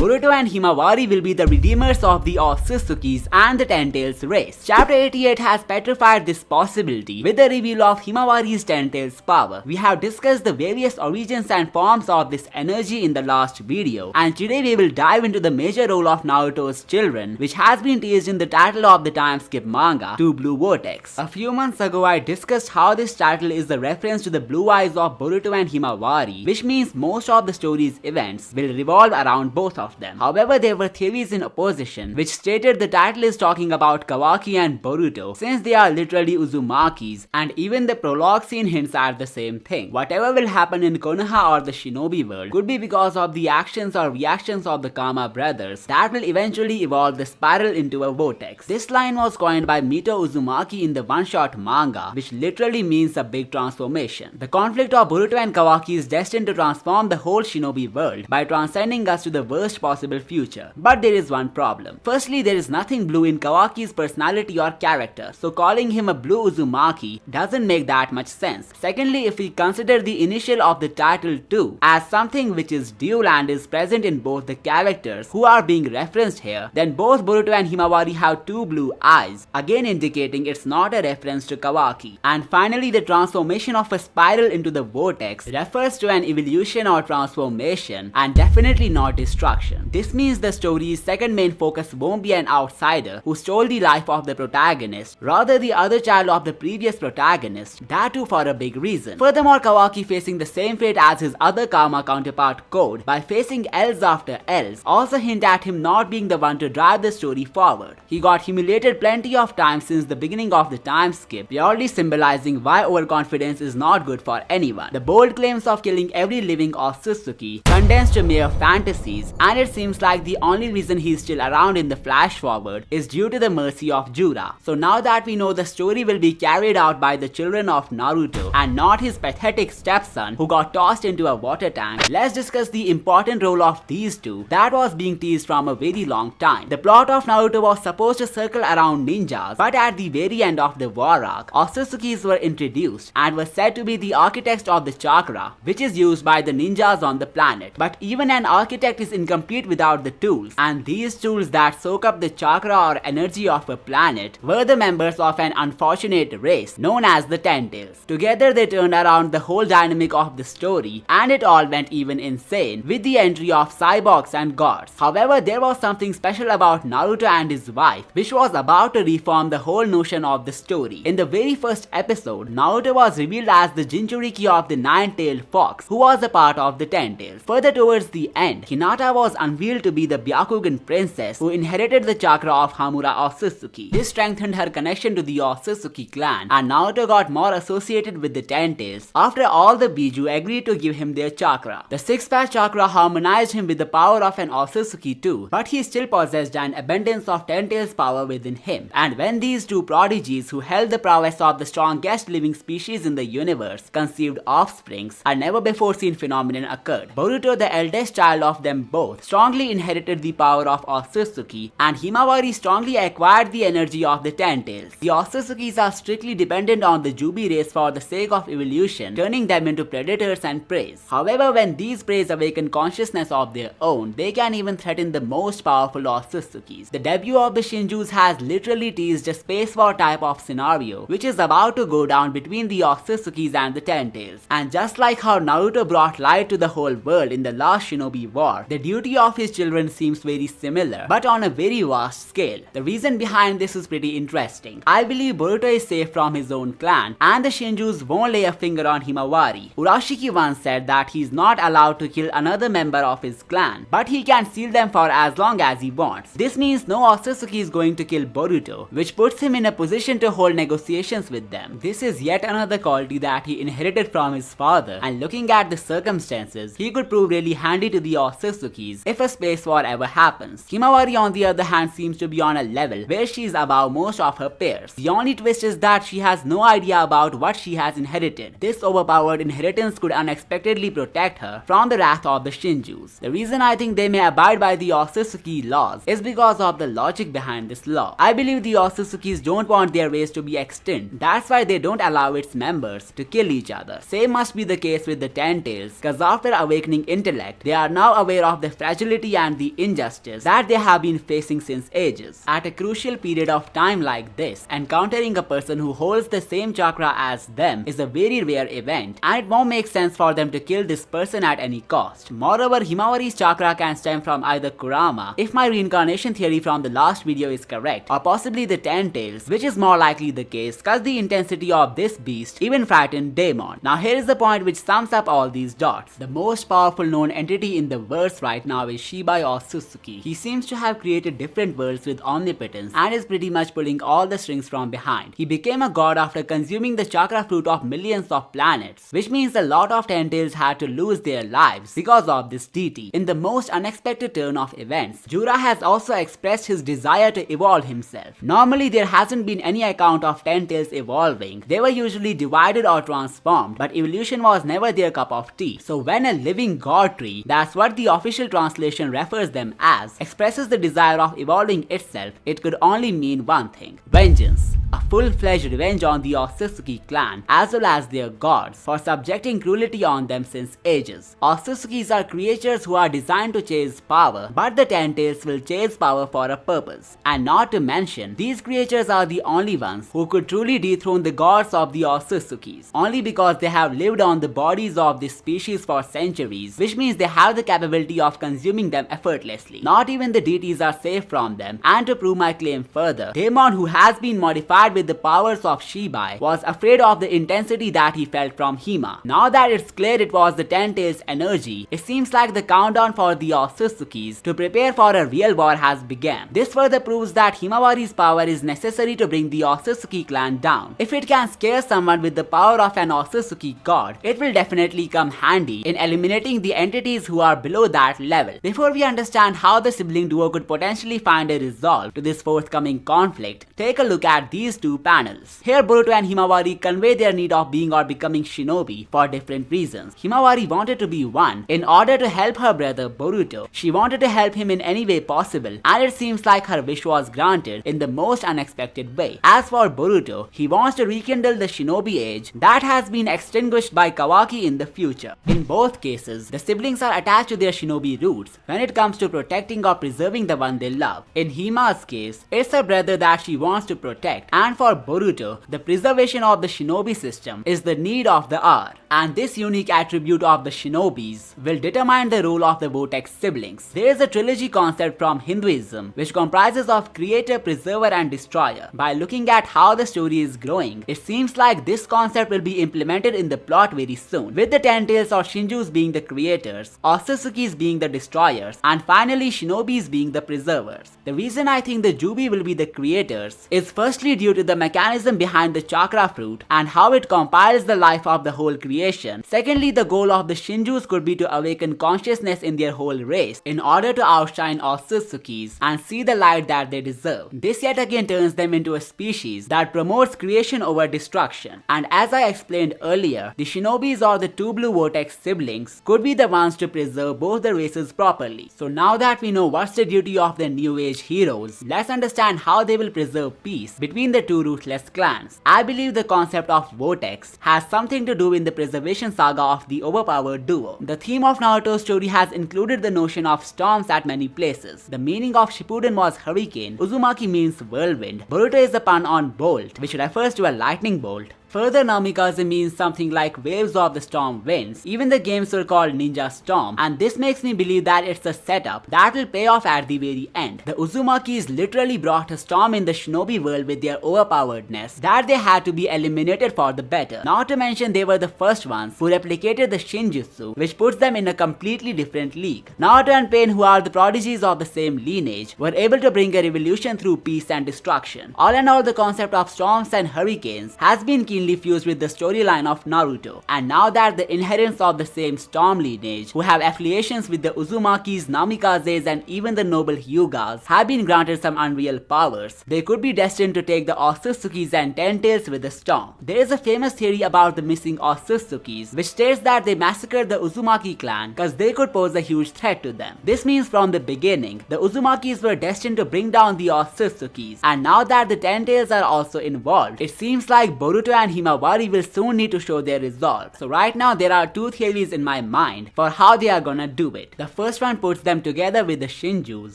Boruto and Himawari will be the redeemers of the Otsutsukis and the Ten Tails race. Chapter 88 has petrified this possibility with the reveal of Himawari's Ten Tails power. We have discussed the various origins and forms of this energy in the last video, and today we will dive into the major role of Naruto's children, which has been teased in the title of the timeskip manga, To Blue Vortex. A few months ago I discussed how this title is a reference to the blue eyes of Boruto and Himawari, which means most of the story's events will revolve around both of them. However, there were theories in opposition which stated the title is talking about Kawaki and Boruto, since they are literally Uzumakis, and even the prologue scene hints at the same thing. Whatever will happen in Konoha or the Shinobi world could be because of the actions or reactions of the Kama brothers that will eventually evolve the spiral into a vortex. This line was coined by Mito Uzumaki in the one-shot manga, which literally means a big transformation. The conflict of Boruto and Kawaki is destined to transform the whole Shinobi world by transcending us to the worst possible future. But there is one problem. Firstly, there is nothing blue in Kawaki's personality or character, so calling him a blue Uzumaki doesn't make that much sense. Secondly, if we consider the initial of the title too as something which is dual and is present in both the characters who are being referenced here, then both Boruto and Himawari have two blue eyes, again indicating it's not a reference to Kawaki. And finally, the transformation of a spiral into the vortex refers to an evolution or transformation and definitely not destruction. This means the story's second main focus won't be an outsider who stole the life of the protagonist, rather the other child of the previous protagonist, that too for a big reason. Furthermore, Kawaki facing the same fate as his other Kama counterpart Code by facing L's after L's also hint at him not being the one to drive the story forward. He got humiliated plenty of times since the beginning of the time skip, purely symbolizing why overconfidence is not good for anyone. The bold claims of killing every living Otsutsuki condensed to mere fantasies, and it seems like the only reason he's still around in the flash forward is due to the mercy of Jura. So now that we know the story will be carried out by the children of Naruto and not his pathetic stepson who got tossed into a water tank, let's discuss the important role of these two that was being teased from a very long time. The plot of Naruto was supposed to circle around ninjas, but at the very end of the war arc, Otsutsukis were introduced and were said to be the architects of the chakra, which is used by the ninjas on the planet. But even an architect is incomplete without the tools, and these tools that soak up the chakra or energy of a planet were the members of an unfortunate race known as the Ten Tails. Together they turned around the whole dynamic of the story, and it all went even insane with the entry of cyborgs and gods. However, there was something special about Naruto and his wife, which was about to reform the whole notion of the story. In the very first episode, Naruto was revealed as the Jinchuriki of the nine-tailed fox, who was a part of the Ten Tails. Further towards the end, Hinata was unveiled to be the Byakugan princess who inherited the chakra of Hamura Otsutsuki. This strengthened her connection to the Otsutsuki clan, and Naruto got more associated with the Ten Tails after all the Biju agreed to give him their chakra. The six-pack chakra harmonized him with the power of an Otsutsuki too, but he still possessed an abundance of Ten Tails power within him. And when these two prodigies who held the prowess of the strongest living species in the universe conceived offsprings, a never before seen phenomenon occurred. Boruto, the eldest child of them both, strongly inherited the power of Otsutsuki, and Himawari strongly acquired the energy of the Ten Tails. The Otsutsukis are strictly dependent on the Jubi race for the sake of evolution, turning them into predators and prey. However, when these prey awaken consciousness of their own, they can even threaten the most powerful Otsutsukis. The debut of the Shinjus has literally teased a space war type of scenario which is about to go down between the Otsutsukis and the Ten Tails. And just like how Naruto brought light to the whole world in the last Shinobi War, the duty of his children seems very similar, but on a very vast scale. The reason behind this is pretty interesting. I believe Boruto is safe from his own clan, and the Shinjus won't lay a finger on Himawari. Urashiki once said that he's not allowed to kill another member of his clan, but he can steal them for as long as he wants. This means no Otsutsuki is going to kill Boruto, which puts him in a position to hold negotiations with them. This is yet another quality that he inherited from his father, and looking at the circumstances, he could prove really handy to the Otsutsukis if a space war ever happens. Himawari on the other hand seems to be on a level where she is above most of her peers. The only twist is that she has no idea about what she has inherited. This overpowered inheritance could unexpectedly protect her from the wrath of the Shinjus. The reason I think they may abide by the Otsutsuki laws is because of the logic behind this law. I believe the Otsutsukis don't want their race to be extinct. That's why they don't allow its members to kill each other. Same must be the case with the Ten Tails, cause after awakening intellect, they are now aware of the fragility and the injustice that they have been facing since ages. At a crucial period of time like this, encountering a person who holds the same chakra as them is a very rare event, and it won't make sense for them to kill this person at any cost. Moreover, Himawari's chakra can stem from either Kurama, if my reincarnation theory from the last video is correct, or possibly the Ten Tails, which is more likely the case cause the intensity of this beast even frightened Daemon. Now here is the point which sums up all these dots. The most powerful known entity in the verse right now is Shibai Otsutsukis. He seems to have created different worlds with omnipotence and is pretty much pulling all the strings from behind. He became a god after consuming the chakra fruit of millions of planets, which means a lot of Ten Tails had to lose their lives because of this deity. In the most unexpected turn of events, Jura has also expressed his desire to evolve himself. Normally there hasn't been any account of Ten Tails evolving. They were usually divided or transformed, but evolution was never their cup of tea. So when a living god tree, that's what the official translation refers them as, expresses the desire of evolving itself, it could only mean one thing: vengeance. A full-fledged revenge on the Otsutsuki clan as well as their gods for subjecting cruelty on them since ages. Otsutsukis are creatures who are designed to chase power, but the Ten Tails will chase power for a purpose. And not to mention, these creatures are the only ones who could truly dethrone the gods of the Otsutsukis, only because they have lived on the bodies of this species for centuries, which means they have the capability of consuming them effortlessly. Not even the deities are safe from them, and to prove my claim further, Daemon, who has been modified with the powers of Shibai, was afraid of the intensity that he felt from Hima. Now that it's clear it was the Ten Tails energy, it seems like the countdown for the Otsutsukis to prepare for a real war has begun. This further proves that Himawari's power is necessary to bring the Otsutsuki clan down. If it can scare someone with the power of an Otsutsuki god, it will definitely come handy in eliminating the entities who are below that level. Before we understand how the sibling duo could potentially find a resolve to this forthcoming conflict, take a look at these two panels. Here Boruto and Himawari convey their need of being or becoming shinobi for different reasons. Himawari wanted to be one in order to help her brother Boruto. She wanted to help him in any way possible, and it seems like her wish was granted in the most unexpected way. As for Boruto, he wants to rekindle the shinobi age that has been extinguished by Kawaki in the future. In both cases, the siblings are attached to their shinobi roots when it comes to protecting or preserving the one they love. In Hima's case, it's her brother that she wants to protect, and for Boruto, the preservation of the shinobi system is the need of the hour. And this unique attribute of the shinobis will determine the role of the vortex siblings. There is a trilogy concept from Hinduism which comprises of creator, preserver and destroyer. By looking at how the story is growing, it seems like this concept will be implemented in the plot very soon, with the Ten Tails or Shinjus being the creators, Otsutsukis being the destroyers, and finally shinobis being the preservers. The reason I think the Jubi will be the creators is firstly due to the mechanism behind the chakra fruit and how it compiles the life of the whole creation. Secondly, the goal of the Shinjus could be to awaken consciousness in their whole race in order to outshine Otsutsukis and see the light that they deserve. This yet again turns them into a species that promotes creation over destruction. And as I explained earlier, the shinobis or the two blue vortex siblings could be the ones to preserve both the races properly. So now that we know what's the duty of the new age heroes, let's understand how they will preserve peace between the two ruthless clans. I believe the concept of vortex has something to do in the preservation saga of the overpowered duo. The theme of Naruto's story has included the notion of storms at many places. The meaning of Shippuden was hurricane, Uzumaki means whirlwind, Boruto is a pun on bolt, which refers to a lightning bolt. Further, Namikaze means something like waves of the storm winds. Even the games were called Ninja Storm, and this makes me believe that it's a setup that will pay off at the very end. The Uzumakis literally brought a storm in the shinobi world with their overpoweredness that they had to be eliminated for the better. Not to mention they were the first ones who replicated the Shinjutsu, which puts them in a completely different league. Naruto and Pain, who are the prodigies of the same lineage, were able to bring a revolution through peace and destruction. All in all, the concept of storms and hurricanes has been keenly fused with the storyline of Naruto, and now that the inherents of the same storm lineage, who have affiliations with the Uzumakis, Namikazes and even the noble Hyugas, have been granted some unreal powers, they could be destined to take the Otsutsukis and Ten Tails with the storm. There is a famous theory about the missing Otsutsukis, which states that they massacred the Uzumaki clan because they could pose a huge threat to them. This means from the beginning, the Uzumakis were destined to bring down the Otsutsukis, and now that the Ten Tails are also involved, it seems like Boruto and and Himawari will soon need to show their resolve. So right now there are two theories in my mind for how they are gonna do it. The first one puts them together with the Shinjus,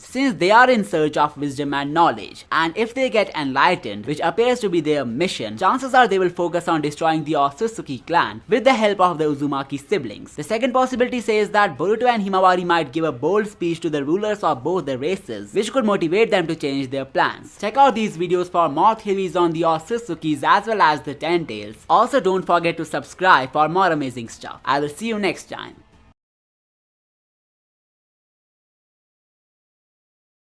since they are in search of wisdom and knowledge, and if they get enlightened, which appears to be their mission, chances are they will focus on destroying the Otsutsuki clan with the help of the Uzumaki siblings. The second possibility says that Boruto and Himawari might give a bold speech to the rulers of both the races, which could motivate them to change their plans. Check out these videos for more theories on the Otsutsukis as well as the Ten Tails. Also don't forget to subscribe for more amazing stuff. I will see you next time.